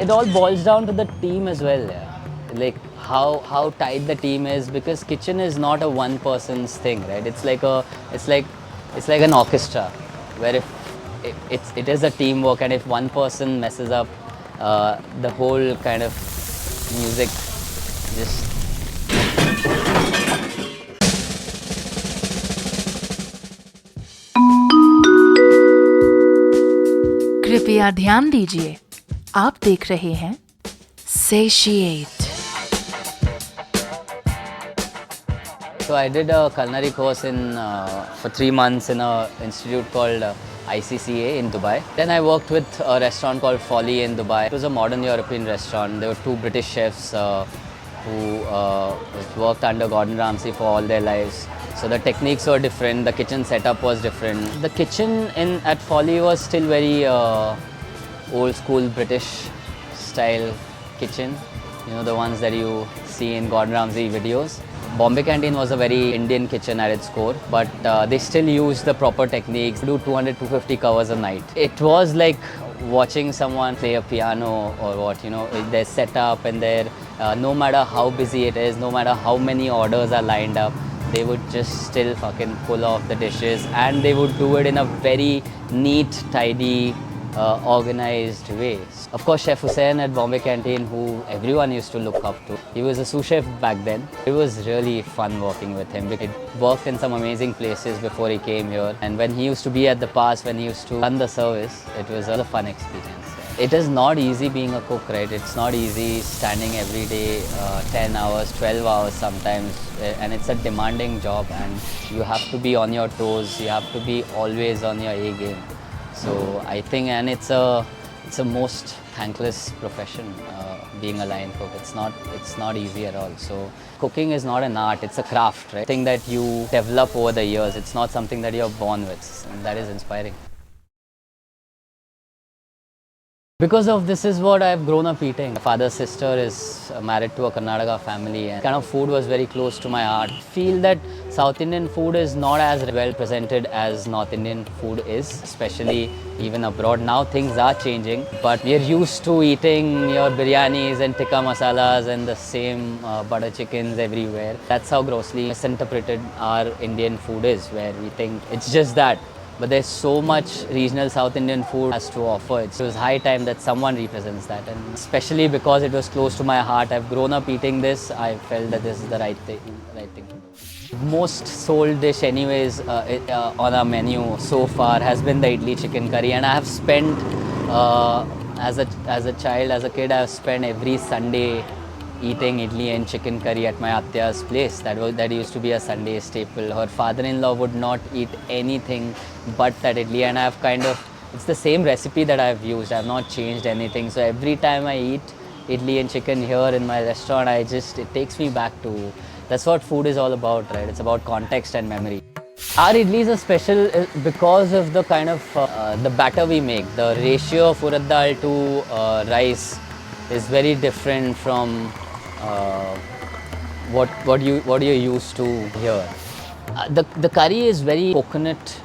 It all boils down to the team as well, yeah. Like how tight the team is, because kitchen is not a one person's thing, right? It's like it's like an orchestra where if it is a teamwork, and if one person messes up, the whole kind of music just. कृपया ध्यान दीजिए, आप देख रहे हैं Satiate. So I did a culinary course for 3 months in an institute called ICCA in Dubai. Then I worked with a restaurant called Folly in Dubai. It was a modern European restaurant. There were 2 British chefs who worked under Gordon Ramsay for all their lives. So the techniques were different, the kitchen setup was different. The kitchen at Folly was still very old school British style kitchen, you know, the ones that you see in Gordon Ramsay videos. Bombay Canteen was a very Indian kitchen at its core, but they still use the proper techniques, do 200-250 covers a night. It was like watching someone play a piano or what, you know, their setup and their, no matter how busy it is, no matter how many orders are lined up, they would just still fucking pull off the dishes, and they would do it in a very neat, tidy, organized way. Of course, Chef Hussain at Bombay Canteen, who everyone used to look up to. He was a sous chef back then. It was really fun working with him. He worked in some amazing places before he came here. And when he used to be at the past, when he used to run the service, it was a fun experience. It is not easy being a cook, right? It's not easy standing every day, 10 hours, 12 hours sometimes. And it's a demanding job, and you have to be on your toes. You have to be always on your A game. So I think, and it's a most thankless profession, being a line cook. It's not easy at all. So cooking is not an art, it's a craft, right? Thing that you develop over the years. It's not something that you're born with, and that is inspiring. Because of this is what I've grown up eating. My father's sister is married to a Karnataka family, and kind of food was very close to my heart. I feel that South Indian food is not as well presented as North Indian food is, especially even abroad. Now things are changing, but we're used to eating your biryanis and tikka masalas and the same butter chickens everywhere. That's how grossly misinterpreted our Indian food is, where we think it's just that. But there's so much regional South Indian food has to offer. It was high time that someone represents that, and especially because it was close to my heart. I've grown up eating this. I felt that this is the right thing to do. Most sold dish anyways on our menu so far has been the Idli Chicken curry, and I have spent as a child, as a kid, I have spent every Sunday eating idli and chicken curry at my Atya's place. That used to be a Sunday staple. Her father-in-law would not eat anything but that idli, and I've it's the same recipe that I've used. I've not changed anything. So every time I eat idli and chicken here in my restaurant, it takes me back to, that's what food is all about, right? It's about context and memory. Our idlis are special because of the kind of the batter we make. The ratio of urad dal to rice is very different from what you're used to here. The curry is very coconut,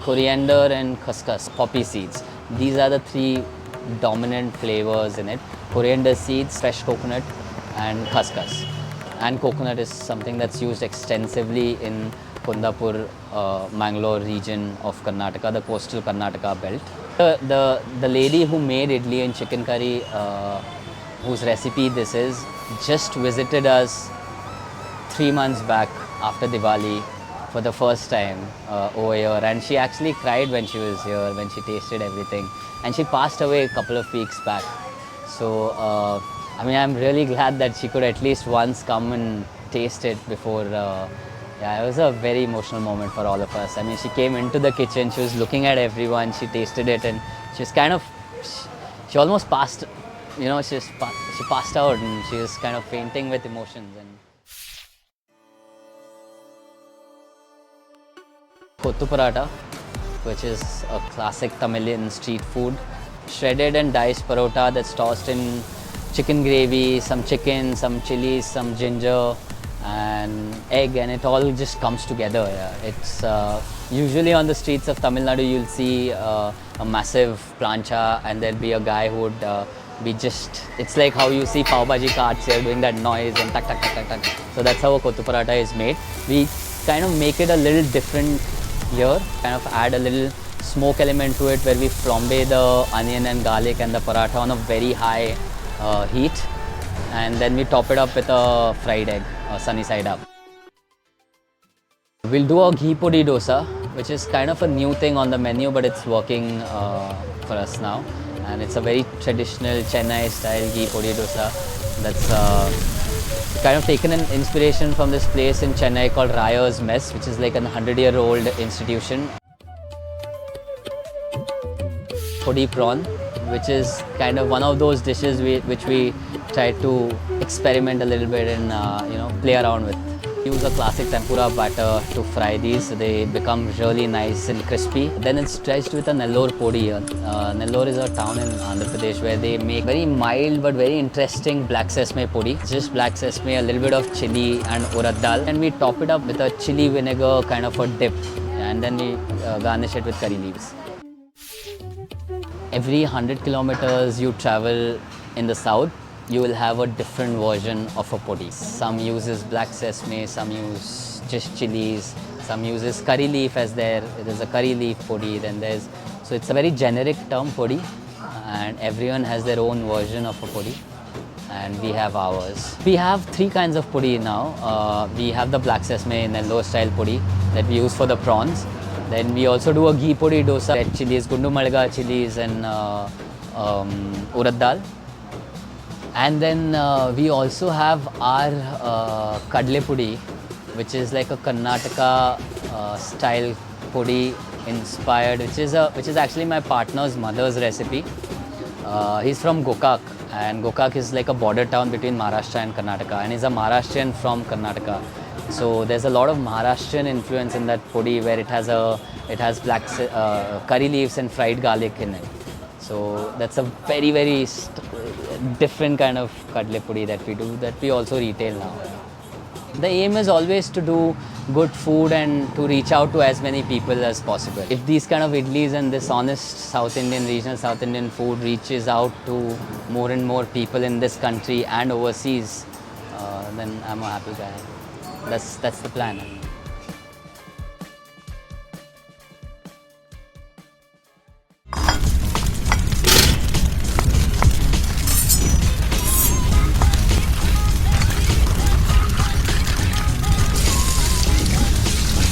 coriander and khaskhas, poppy seeds. These are the 3 dominant flavors in it. Coriander seeds, fresh coconut and khaskhas. And coconut is something that's used extensively in Kundapur, Mangalore region of Karnataka, the coastal Karnataka belt. The lady who made idli and chicken curry, whose recipe this is, just visited us 3 months back after Diwali for the first time over here, and she actually cried when she was here, when she tasted everything, and she passed away a couple of weeks back. So I mean, I'm really glad that she could at least once come and taste it before. Yeah, it was a very emotional moment for all of us. I mean, she came into the kitchen, she was looking at everyone, she tasted it, and she was kind of, she almost passed, you know, she passed out, and she was kind of fainting with emotions. And Kottu paratha, which is a classic Tamilian street food. Shredded and diced parota that's tossed in chicken gravy, some chicken, some chilies, some ginger and egg, and it all just comes together. Yeah. It's usually on the streets of Tamil Nadu you'll see a massive plancha, and there'll be a guy who would It's like how you see pav bhaji carts here doing that noise and tak tak tak tak tak. So that's how a kottu paratha is made. We kind of make it a little different here, kind of add a little smoke element to it where we flambe the onion and garlic and the paratha on a very high heat, and then we top it up with a fried egg, sunny side up. We'll do a ghee podi dosa, which is kind of a new thing on the menu, but it's working for us now. And it's a very traditional Chennai style ghee podi dosa. That's kind of taken an inspiration from this place in Chennai called Rayer's Mess, which is like a 100-year-old institution. Podi prawn, which is kind of one of those dishes which we try to experiment a little bit and play around with. Use a classic tempura batter to fry these, so they become really nice and crispy. Then it's stretched with a Nellore podi here. Nellore is a town in Andhra Pradesh where they make very mild but very interesting black sesame podi. It's just black sesame, a little bit of chili and urad dal, and we top it up with a chili vinegar kind of a dip, and then we garnish it with curry leaves. Every 100 kilometers you travel in the south, you will have a different version of a podi. Some uses black sesame, some use just chilies, some uses curry leaf as there's a curry leaf podi, so it's a very generic term podi, and everyone has their own version of a podi, and we have ours. We have three kinds of podi now. We have the black sesame Nellore style podi that we use for the prawns. Then we also do a ghee podi dosa, red chilies, gundu malga chilies and urad dal. And then we also have our kadle pudi, which is like a Karnataka style pudi inspired, which is actually my partner's mother's recipe. He's from Gokak, and Gokak is like a border town between Maharashtra and Karnataka, and he's a Maharashtrian from Karnataka. So there's a lot of Maharashtrian influence in that pudi, where it has black curry leaves and fried garlic in it. So that's a very, very different kind of kadle pudi that we do, that we also retail now. The aim is always to do good food and to reach out to as many people as possible. If these kind of idlis and this honest South Indian, regional South Indian food reaches out to more and more people in this country and overseas, then I'm a happy guy. That's the plan.